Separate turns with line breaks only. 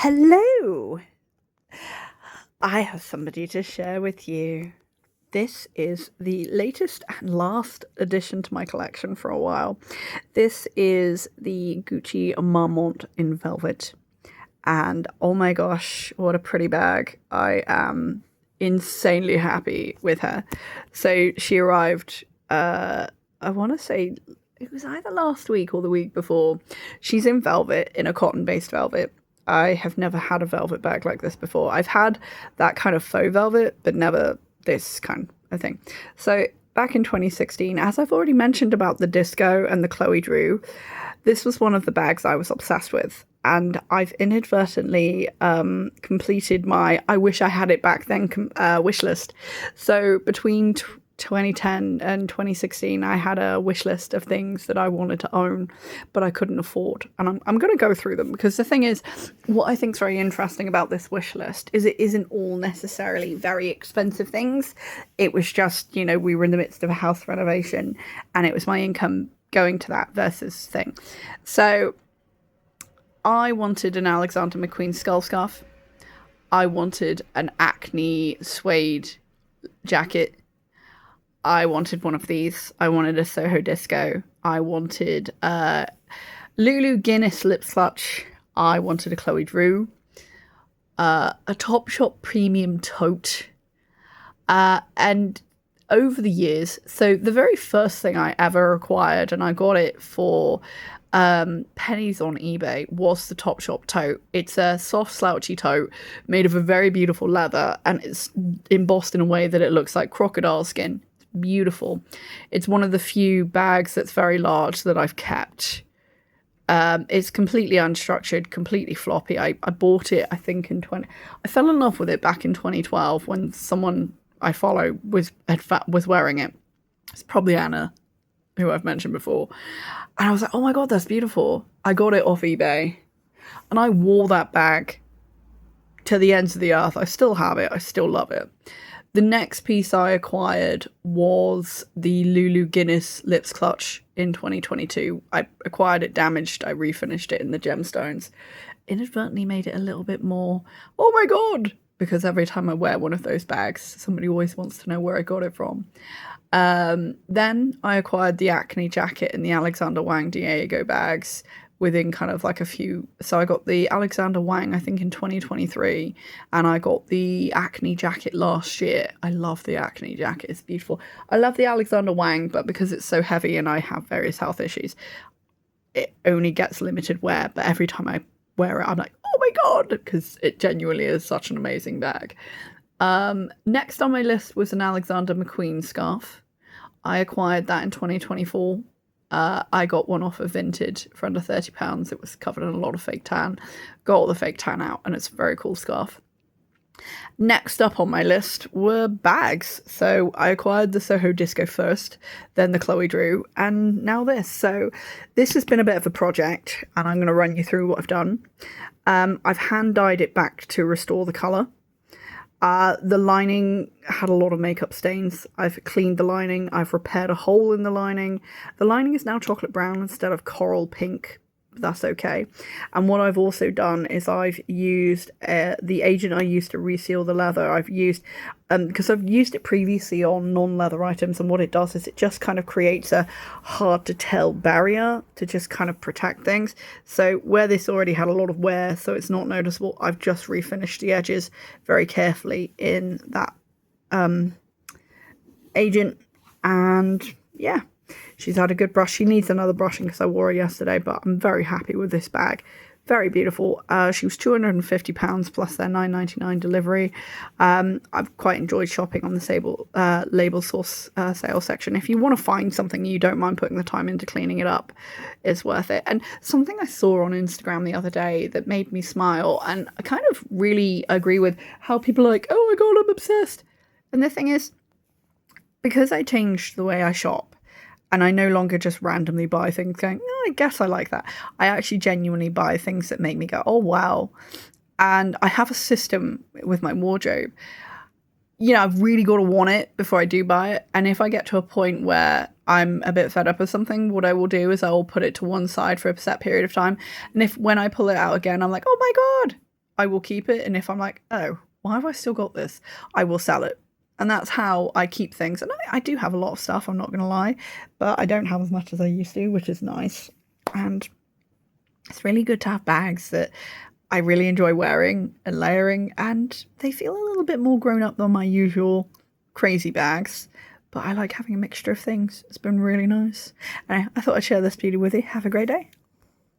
Hello! I have somebody to share with you. This is the latest and last addition to my collection for a while. This is the Gucci Marmont in velvet. And oh my gosh, what a pretty bag. I am insanely happy with her. So she arrived, I want to say it was either last week or the week before. She's in velvet, in a cotton-based velvet. I have never had a velvet bag like this before. I've had that kind of faux velvet, but never this kind of thing. So back in 2016, as I've already mentioned about the disco and the Chloe Drew, this was one of the bags I was obsessed with. And I've inadvertently completed my I wish I had it back then wish list. So between 2010 and 2016, I had a wish list of things that I wanted to own, but I couldn't afford. And I'm going to go through them because the thing is, what I think is very interesting about this wish list is it isn't all necessarily very expensive things. It was just, we were in the midst of a house renovation and it was my income going to that versus thing. So I wanted an Alexander McQueen skull scarf. I wanted an Acne suede jacket. I wanted one of these. I wanted a Soho Disco. I wanted a Lulu Guinness lip clutch. I wanted a Chloe Drew. A Topshop premium tote. And over the years, so the very first thing I ever acquired, and I got it for pennies on eBay, was the Topshop tote. It's a soft slouchy tote made of a very beautiful leather, and it's embossed in a way that it looks like crocodile skin. It's beautiful. It's one of the few bags that's very large that I've kept. It's completely unstructured, completely floppy. I bought it, I think, I fell in love with it back in 2012 when someone I follow was wearing it. It's probably Anna, who I've mentioned before. And I was like, oh my God, that's beautiful. I got it off eBay. And I wore that bag to the ends of the earth. I still have it. I still love it. The next piece I acquired was the Lulu Guinness lips clutch in 2022. I acquired it damaged. I refinished it in the gemstones. Inadvertently made it a little bit more, oh my God, because every time I wear one of those bags, somebody always wants to know where I got it from. Then I acquired the Acne jacket and the Alexander Wang Diego bags within kind of like a few. So I got the Alexander Wang, I think, in 2023, and I got the Acne jacket last year. I love the Acne jacket. It's beautiful. I love the Alexander Wang, but because it's so heavy and I have various health issues, it only gets limited wear. But every time I wear it, I'm like, oh my God, because it genuinely is such an amazing bag. Next on my list was an Alexander McQueen scarf. I acquired that in 2024. I got one off of Vinted for under £30. It was covered in a lot of fake tan. Got all the fake tan out, and it's a very cool scarf. Next up on my list were bags. So I acquired the Soho Disco first, then the Chloe Drew, and now this. So this has been a bit of a project, and I'm going to run you through what I've done. I've hand dyed it back to restore the colour. The lining had a lot of makeup stains. I've cleaned the lining. I've repaired a hole in the lining. The lining is now chocolate brown instead of coral pink. That's okay. And what I've also done is I've used the agent I used to reseal the leather. I've used, because I've used it previously on non-leather items, and what it does is it just kind of creates a hard to tell barrier to just kind of protect things. So where this already had a lot of wear, so it's not noticeable, I've just refinished the edges very carefully in that agent. And yeah, she's had a good brush. She needs another brushing because I wore her yesterday, but I'm very happy with this bag. Very beautiful. She was £250 plus their £9.99 delivery. I've quite enjoyed shopping on the label source sale section. If you want to find something you don't mind putting the time into cleaning it up, it's worth it. And something I saw on Instagram the other day that made me smile, and I kind of really agree with how people are like, oh my God, I'm obsessed. And the thing is, because I changed the way I shop, and I no longer just randomly buy things going, oh, I guess I like that. I actually genuinely buy things that make me go, oh, wow. And I have a system with my wardrobe. I've really got to want it before I do buy it. And if I get to a point where I'm a bit fed up with something, what I will do is I will put it to one side for a set period of time. And when I pull it out again, I'm like, oh my God, I will keep it. And if I'm like, oh, why have I still got this? I will sell it. And that's how I keep things. And I do have a lot of stuff, I'm not going to lie, but I don't have as much as I used to, which is nice. And it's really good to have bags that I really enjoy wearing and layering, and they feel a little bit more grown up than my usual crazy bags. But I like having a mixture of things. It's been really nice. And I thought I'd share this beauty with you. Have a great day.